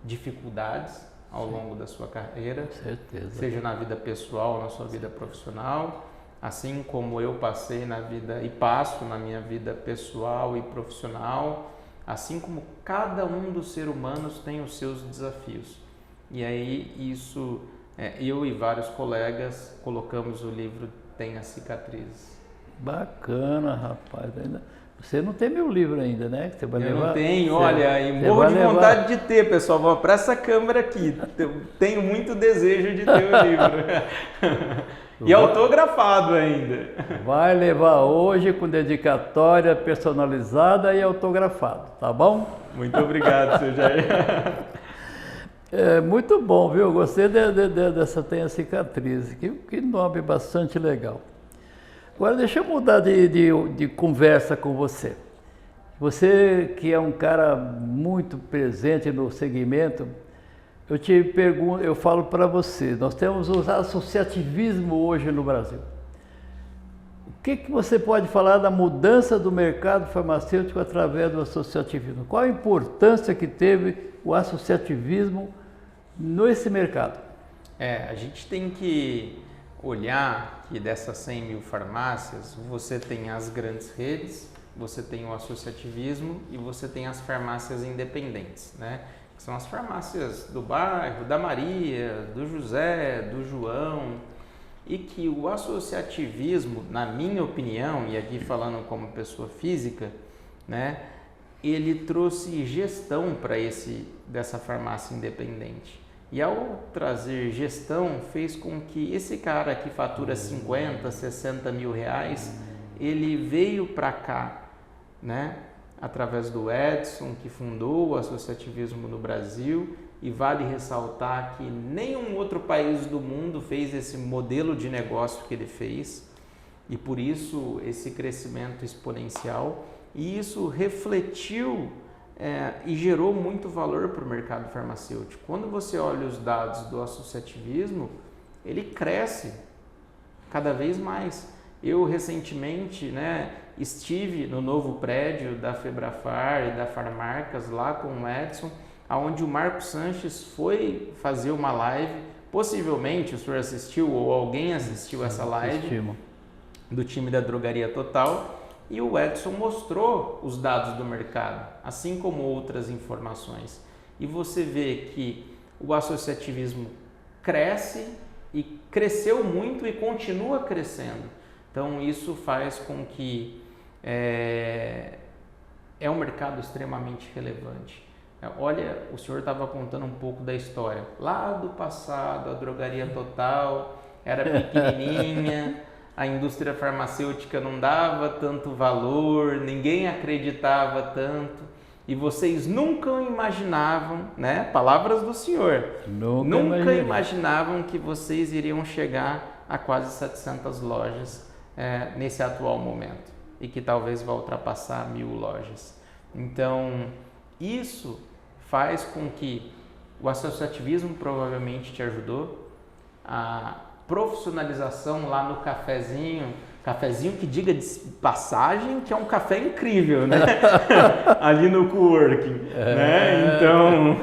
dificuldades ao longo da sua carreira, com certeza, seja na vida pessoal, na sua vida profissional, assim como eu passei na vida e passo na minha vida pessoal e profissional, assim como cada um dos seres humanos tem os seus desafios. E aí isso, eu e vários colegas colocamos o livro Tem as Cicatrizes. Bacana, rapaz. Você não tem meu livro ainda, né? Você vai eu levar, não tenho, olha, e morro de vontade de ter, pessoal. Vou para essa câmera aqui. Tenho muito desejo de ter o livro. E autografado ainda. Vai levar hoje com dedicatória personalizada e autografado, tá bom? Muito obrigado, seu Jair. Muito bom, viu? Gostei dessa Tem a Cicatriz. Que nome bastante legal. Agora deixa eu mudar de conversa com você. Você que é um cara muito presente no segmento, eu te pergunto, eu falo para você, nós temos o associativismo hoje no Brasil. O que você pode falar da mudança do mercado farmacêutico através do associativismo? Qual a importância que teve o associativismo nesse mercado? A gente tem que olhar que dessas 100 mil farmácias, você tem as grandes redes, você tem o associativismo e você tem as farmácias independentes, né? Que são as farmácias do bairro, da Maria, do José, do João, e que o associativismo, na minha opinião, e aqui falando como pessoa física, né, ele trouxe gestão para dessa farmácia independente. E ao trazer gestão, fez com que esse cara que fatura 50, 60 mil reais, ele veio para cá, né? Através do Edson, que fundou o associativismo no Brasil, e vale ressaltar que nenhum outro país do mundo fez esse modelo de negócio que ele fez, e por isso esse crescimento exponencial, e isso refletiu e gerou muito valor para o mercado farmacêutico. Quando você olha os dados do associativismo, ele cresce cada vez mais. Eu recentemente, né, estive no novo prédio da Febrafar e da Farmarcas lá com o Edson, onde o Marco Sanches foi fazer uma live. Possivelmente o senhor assistiu ou alguém assistiu essa live do time da Drogaria Total. E o Edson mostrou os dados do mercado, assim como outras informações. E você vê que o associativismo cresce e cresceu muito e continua crescendo. Então isso faz com que é um mercado extremamente relevante. Olha, o senhor estava contando um pouco da história. Lá do passado, a Drogaria Total era pequenininha, a indústria farmacêutica não dava tanto valor, ninguém acreditava tanto, e vocês nunca imaginavam, né? Palavras do senhor, nunca imaginavam que vocês iriam chegar a quase 700 lojas nesse atual momento, e que talvez vá ultrapassar 1000 lojas. Então, isso faz com que o associativismo provavelmente te ajudou, a profissionalização lá no cafezinho que diga de passagem que é um café incrível, né? Ali no coworking, né? Então,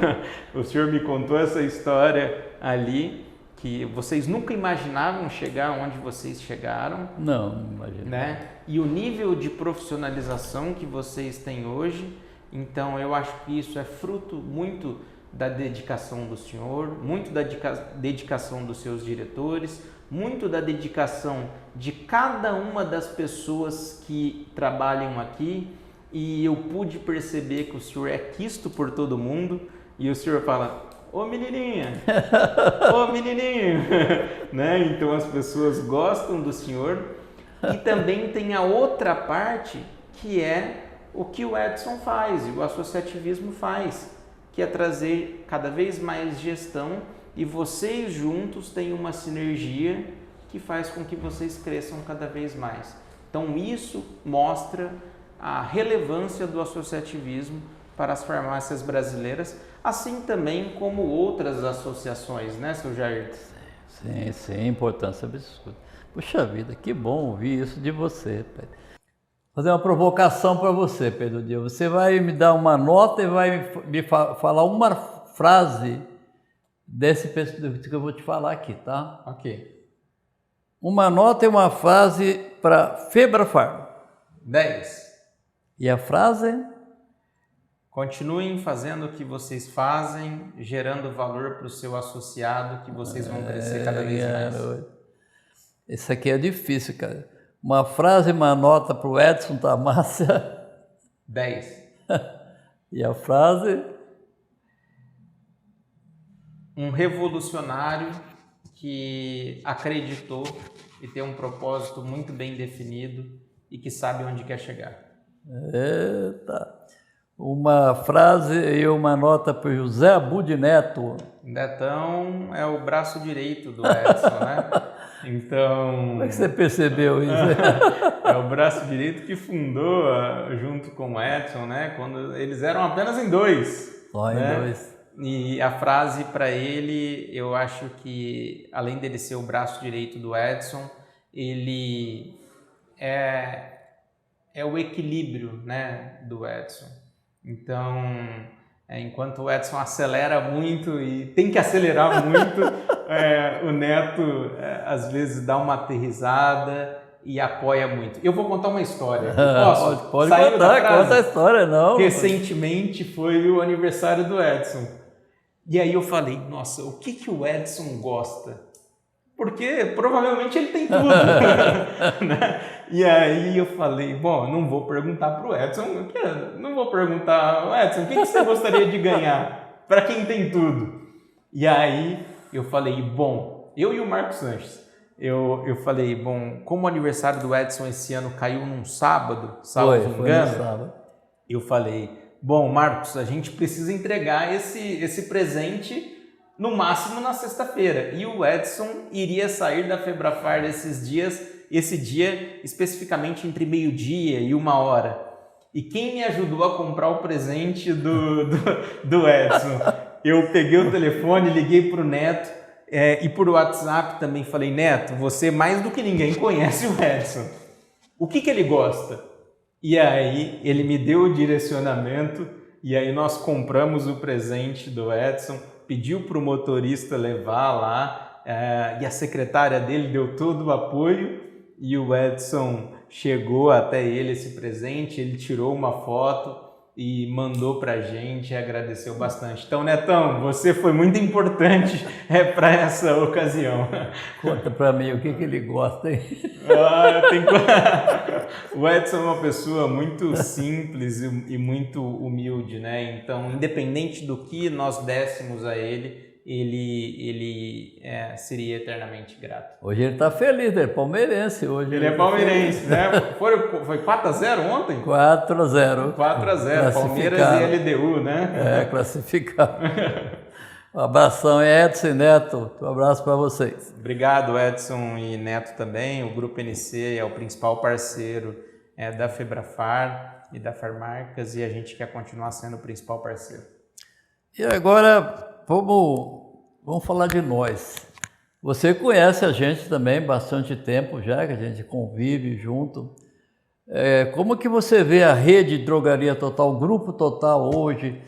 o senhor me contou essa história ali, que vocês nunca imaginavam chegar onde vocês chegaram. Não imagino. Né? E o nível de profissionalização que vocês têm hoje Então eu acho que isso é fruto muito da dedicação do senhor, muito da dedicação dos seus diretores, muito da dedicação de cada uma das pessoas que trabalham aqui, e eu pude perceber que o senhor é quisto por todo mundo, e o senhor fala: ô menininha, ô menininho, né? Então as pessoas gostam do senhor. E também tem a outra parte, que é o que o Edson faz, e o associativismo faz, que é trazer cada vez mais gestão, e vocês juntos têm uma sinergia que faz com que vocês cresçam cada vez mais. Então isso mostra a relevância do associativismo para as farmácias brasileiras, assim também como outras associações, né, seu Jair? Sim, importância absurda. Puxa vida, que bom ouvir isso de você, Pedro. Vou fazer uma provocação para você, Pedro Dias. Você vai me dar uma nota e vai me falar uma frase desse que eu vou te falar aqui, tá? Ok. Uma nota e uma frase para Febrafarm. 10. E a frase? Continuem fazendo o que vocês fazem, gerando valor para o seu associado, que vocês vão crescer cada vez mais. Isso aqui é difícil, cara. Uma frase e uma nota para o Edson Tamassia. 10. E a frase? Um revolucionário que acreditou e tem um propósito muito bem definido e que sabe onde quer chegar. Eita! Uma frase e uma nota para o José Abud Neto. Netão é o braço direito do Edson, né? Então... Como é que você percebeu isso? É o braço direito que fundou junto com o Edson, né? Quando eles eram apenas em 2. Só em 2. E a frase para ele, eu acho que, além dele ser o braço direito do Edson, ele é o equilíbrio, né, do Edson. Então, enquanto o Edson acelera muito e tem que acelerar muito, o Neto às vezes dá uma aterrissada e apoia muito. Eu vou contar uma história. Posso? Pode contar, conta a história, não. Recentemente foi o aniversário do Edson. E aí eu falei, nossa, o que o Edson gosta? Porque provavelmente ele tem tudo. Né? E aí eu falei, bom, não vou perguntar para o Edson, não vou perguntar, Edson, o que você gostaria de ganhar? Para quem tem tudo? E aí eu falei, bom, eu e o Marcos Sanches, eu falei, bom, como o aniversário do Edson esse ano caiu num sábado, salvo engano, eu falei, bom, Marcos, a gente precisa entregar esse presente no máximo na sexta-feira. E o Edson iria sair da Febrafarm esse dia especificamente entre 12h e 1h. E quem me ajudou a comprar o presente do Edson? Eu peguei o telefone, liguei para o Neto e por WhatsApp também falei, Neto, você mais do que ninguém conhece o Edson. O que ele gosta? E aí ele me deu o direcionamento e aí nós compramos o presente do Edson, pediu para o motorista levar lá e a secretária dele deu todo o apoio e o Edson chegou até ele esse presente, ele tirou uma foto e mandou para a gente e agradeceu bastante. Então, Netão, você foi muito importante para essa ocasião. Conta para mim o que ele gosta, hein? O Edson é uma pessoa muito simples e muito humilde, né? Então, independente do que nós dessemos a ele seria eternamente grato. Hoje ele está feliz, ele é palmeirense. Hoje ele é palmeirense, né? Foi 4x0 ontem? 4x0. 4x0, Palmeiras e LDU, né? Classificado. Um abração, Edson e Neto. Um abraço para vocês. Obrigado, Edson e Neto também. O Grupo NC é o principal parceiro da Febrafarm e da Farmarcas e a gente quer continuar sendo o principal parceiro. E agora vamos falar de nós. Você conhece a gente também bastante tempo já, que a gente convive junto. Como que você vê a rede Drogaria Total, o Grupo Total hoje,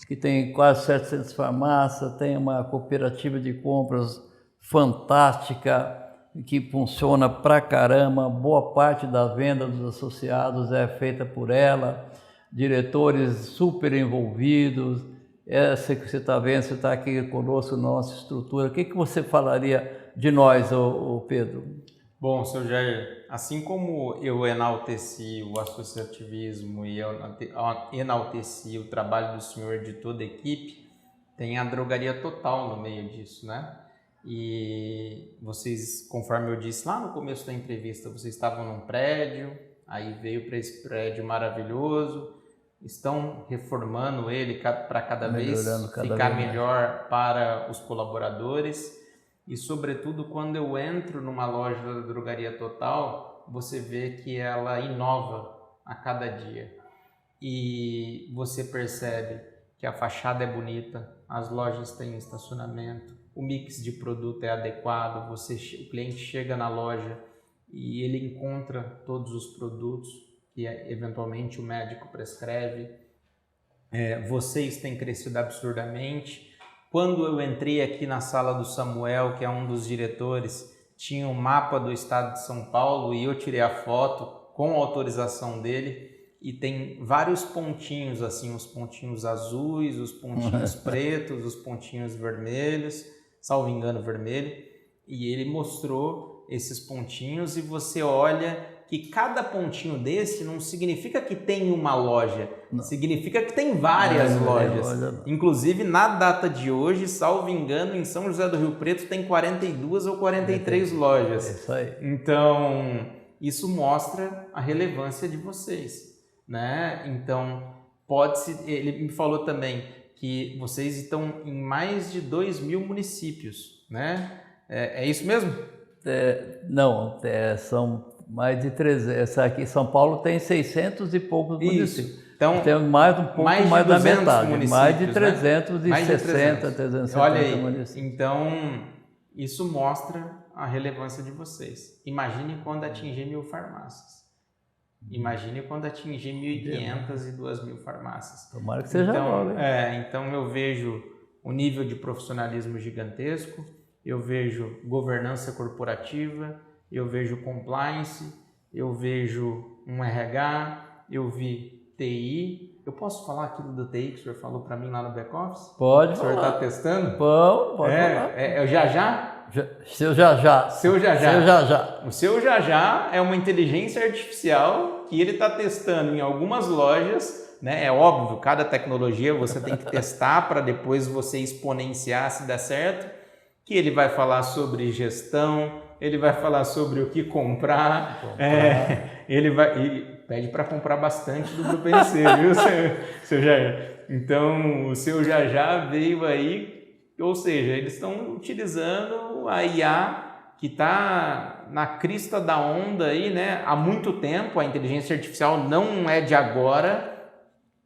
que tem quase 700 farmácias, tem uma cooperativa de compras fantástica, que funciona pra caramba, boa parte da venda dos associados é feita por ela. diretores super envolvidos. Essa que você está vendo, você está aqui conosco, nossa estrutura. O que você falaria de nós, ô Pedro? Bom, seu Jair, assim como eu enalteci o associativismo e eu enalteci o trabalho do senhor e de toda a equipe, tem a Drogaria Total no meio disso, né? E vocês, conforme eu disse lá no começo da entrevista, vocês estavam num prédio, aí veio para esse prédio maravilhoso, estão reformando ele para cada vez ficar melhor para os colaboradores. E, sobretudo, quando eu entro numa loja da Drogaria Total, você vê que ela inova a cada dia. E você percebe que a fachada é bonita, as lojas têm estacionamento, o mix de produto é adequado, o cliente chega na loja e ele encontra todos os produtos que eventualmente o médico prescreve. Vocês têm crescido absurdamente. Quando eu entrei aqui na sala do Samuel, que é um dos diretores, tinha um mapa do estado de São Paulo e eu tirei a foto com a autorização dele e tem vários pontinhos, assim, os pontinhos azuis, os pontinhos pretos, os pontinhos vermelhos, salvo engano vermelho, e ele mostrou esses pontinhos e você olha que cada pontinho desse não significa que tem uma loja, significa que tem várias lojas. Inclusive, na data de hoje, salvo engano, em São José do Rio Preto tem 42 ou 43 lojas. É isso aí. Então, isso mostra a relevância de vocês, né? Então, ele me falou também que vocês estão em mais de 2.000 municípios, né? É isso mesmo? Não, são mais de 300. Aqui em São Paulo tem 600 e poucos municípios. Então, tem mais da metade, mais de 360, né? 370 Olha aí, municípios. Então, isso mostra a relevância de vocês. Imagine quando atingir 1.000 farmácias. Imagine quando atingir 1.500 e 2.000 farmácias. Tomara que seja logo. Então, eu vejo um nível de profissionalismo gigantesco, eu vejo governança corporativa, eu vejo compliance, eu vejo um RH, eu vi TI. Eu posso falar aquilo do TI que o senhor falou para mim lá no back-office? Pode. O senhor está testando? Pode falar. É o Jajá? Seu Jajá. Seu Jajá. Seu Jajá. O seu Jajá é uma inteligência artificial que ele está testando em algumas lojas, né? É óbvio, cada tecnologia você tem que testar para depois você exponenciar se dá certo, que ele vai falar sobre gestão, ele vai falar sobre o que comprar. Ele pede para comprar bastante do Grupo NC, viu, seu Jair? Então, o seu Jajá veio aí, ou seja, eles estão utilizando a IA que está na crista da onda aí, né? Há muito tempo. A inteligência artificial não é de agora,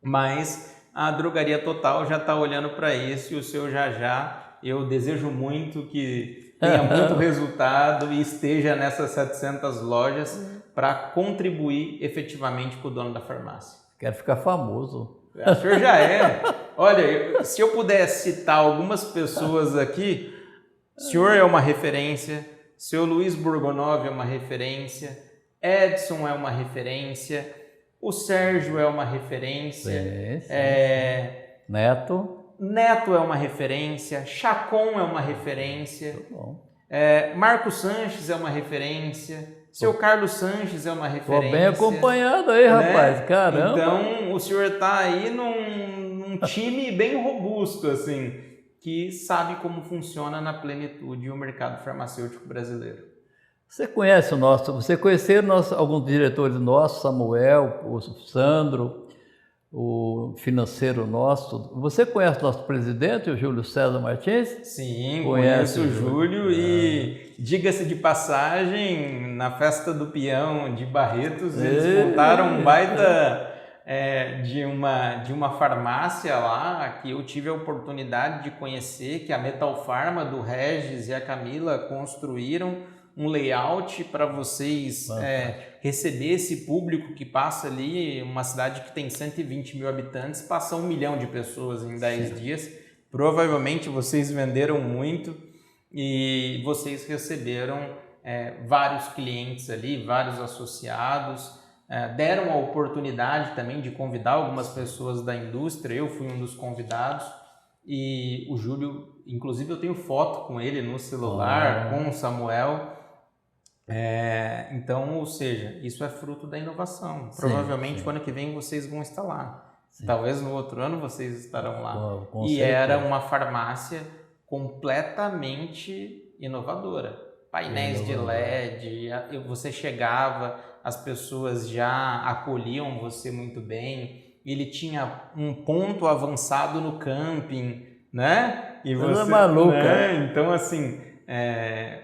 mas a Drogaria Total já está olhando para isso e o seu Jajá, eu desejo muito que tenha muito resultado e esteja nessas 700 lojas para contribuir efetivamente com o dono da farmácia. Quero ficar famoso. O senhor já é. Olha, se eu pudesse citar algumas pessoas aqui, o senhor é uma referência, seu Luiz Burgonov é uma referência, Edson é uma referência, o Sérgio é uma referência, Neto é uma referência, Chacon é uma referência, Marcos Sanches é uma referência, seu Carlos Sanches é uma referência. Estou bem acompanhado aí, né? Rapaz, caramba. Então, o senhor está aí num time bem robusto, assim, que sabe como funciona na plenitude o mercado farmacêutico brasileiro. Você conheceu alguns diretores nossos, Samuel, o Sandro, o financeiro nosso. Você conhece o nosso presidente, o Júlio César Martins? Sim, conheço o Júlio e, diga-se de passagem, na festa do peão de Barretos, eles montaram um baita de uma farmácia lá, que eu tive a oportunidade de conhecer, que a Metal Pharma do Regis e a Camila construíram um layout para vocês receber esse público que passa ali, uma cidade que tem 120 mil habitantes, passa 1 milhão de pessoas em 10 dias. Provavelmente vocês venderam muito e vocês receberam vários clientes ali, vários associados, deram a oportunidade também de convidar algumas pessoas da indústria. Eu fui um dos convidados e o Júlio, inclusive eu tenho foto com ele no celular, com o Samuel. Então, ou seja, isso é fruto da inovação. Provavelmente o ano que vem vocês vão estar lá. Sim. Talvez no outro ano vocês estarão lá. E era uma farmácia completamente inovadora. Painéis de LED, você chegava, as pessoas já acolhiam você muito bem. Ele tinha um ponto avançado no camping, né? E você é maluca. Né? Então, assim,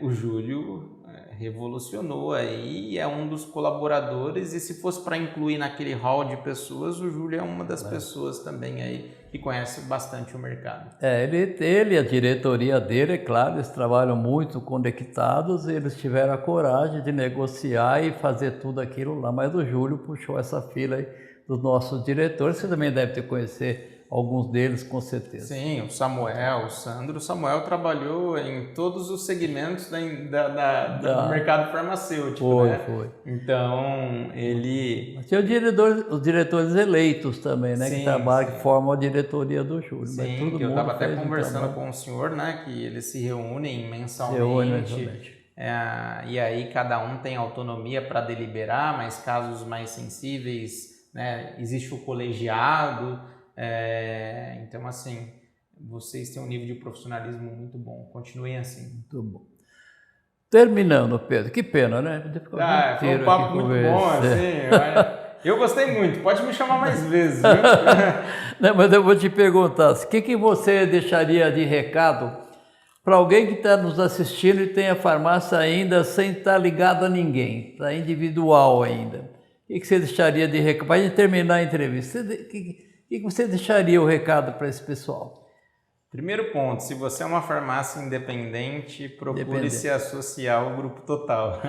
o Júlio revolucionou aí, é um dos colaboradores, e se fosse para incluir naquele hall de pessoas, o Júlio é uma das pessoas também aí que conhece bastante o mercado. Ele e a diretoria dele, é claro, eles trabalham muito conectados, eles tiveram a coragem de negociar e fazer tudo aquilo lá, mas o Júlio puxou essa fila aí dos nossos diretores. Você também deve ter conhecer alguns deles, com certeza. Sim, o Samuel, o Sandro. O Samuel trabalhou em todos os segmentos do mercado farmacêutico, né? Foi. Então, ele... Tinha os diretores eleitos também, né? Que trabalham, que formam a diretoria do Júlio. Sim, que eu estava até conversando com o senhor, né? Que eles se reúnem mensalmente. E aí cada um tem autonomia para deliberar, mas casos mais sensíveis, né? Existe o colegiado. Então, assim, vocês têm um nível de profissionalismo muito bom. Continuem assim. Muito bom. Terminando, Pedro. Que pena, né? Foi um papo muito bom, assim. Eu gostei muito. Pode me chamar mais vezes, viu? Não, mas eu vou te perguntar, o que você deixaria de recado para alguém que está nos assistindo e tem a farmácia ainda sem estar ligado a ninguém, está individual ainda? O que você deixaria de recado? Para a gente terminar a entrevista, o que você deixaria o recado para esse pessoal? Primeiro ponto, se você é uma farmácia independente, procure se associar ao Grupo Total.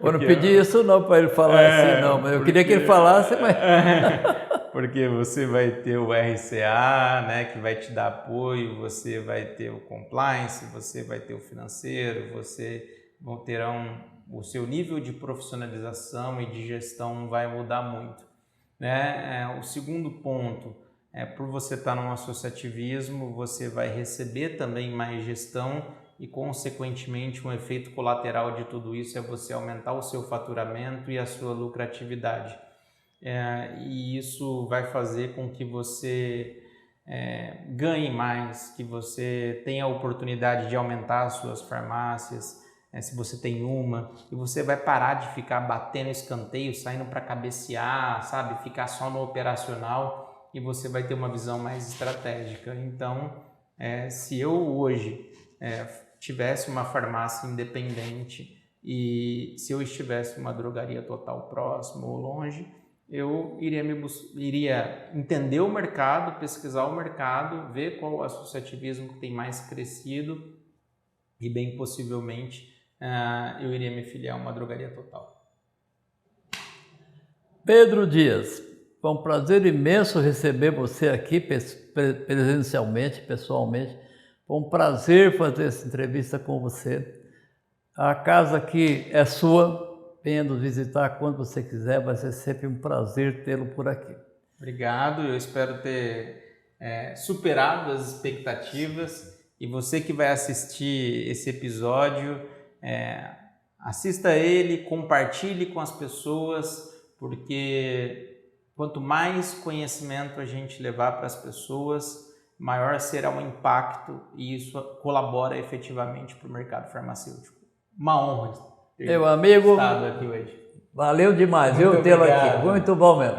Eu não pedi isso não para ele falar assim, não, mas eu queria que ele falasse, mas... Porque você vai ter o RCA, né, que vai te dar apoio, você vai ter o compliance, você vai ter o financeiro, o seu nível de profissionalização e de gestão vai mudar muito. O segundo ponto, por você estar num associativismo, você vai receber também mais gestão e, consequentemente, um efeito colateral de tudo isso é você aumentar o seu faturamento e a sua lucratividade. E isso vai fazer com que você ganhe mais, que você tenha a oportunidade de aumentar as suas farmácias, se você tem uma, e você vai parar de ficar batendo escanteio, saindo para cabecear, sabe? Ficar só no operacional, e você vai ter uma visão mais estratégica. Então, se eu hoje tivesse uma farmácia independente e se eu estivesse uma drogaria Total próximo ou longe, eu iria entender o mercado, pesquisar o mercado, ver qual o associativismo que tem mais crescido e, bem possivelmente, eu iria me filiar a uma drogaria Total. Pedro Dias, foi um prazer imenso receber você aqui presencialmente, pessoalmente. Foi um prazer fazer essa entrevista com você. A casa aqui é sua, venha nos visitar quando você quiser, vai ser sempre um prazer tê-lo por aqui. Obrigado, eu espero ter superado as expectativas, e você que vai assistir esse episódio, assista ele, compartilhe com as pessoas, porque quanto mais conhecimento a gente levar para as pessoas, maior será o impacto, e isso colabora efetivamente para o mercado farmacêutico. Uma honra ter meu amigo, estado aqui hoje. Valeu demais, viu, tê-lo aqui. Muito bom mesmo.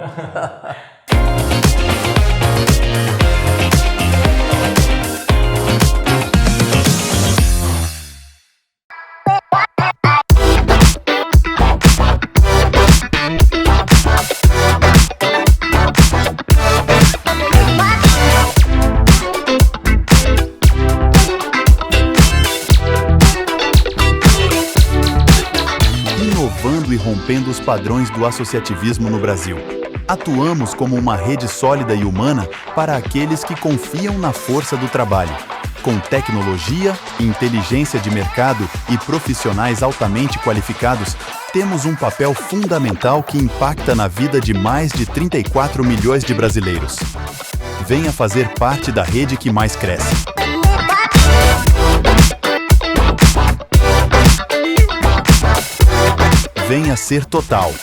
E rompendo os padrões do associativismo no Brasil. Atuamos como uma rede sólida e humana para aqueles que confiam na força do trabalho. Com tecnologia, inteligência de mercado e profissionais altamente qualificados, temos um papel fundamental que impacta na vida de mais de 34 milhões de brasileiros. Venha fazer parte da rede que mais cresce. Venha ser Total.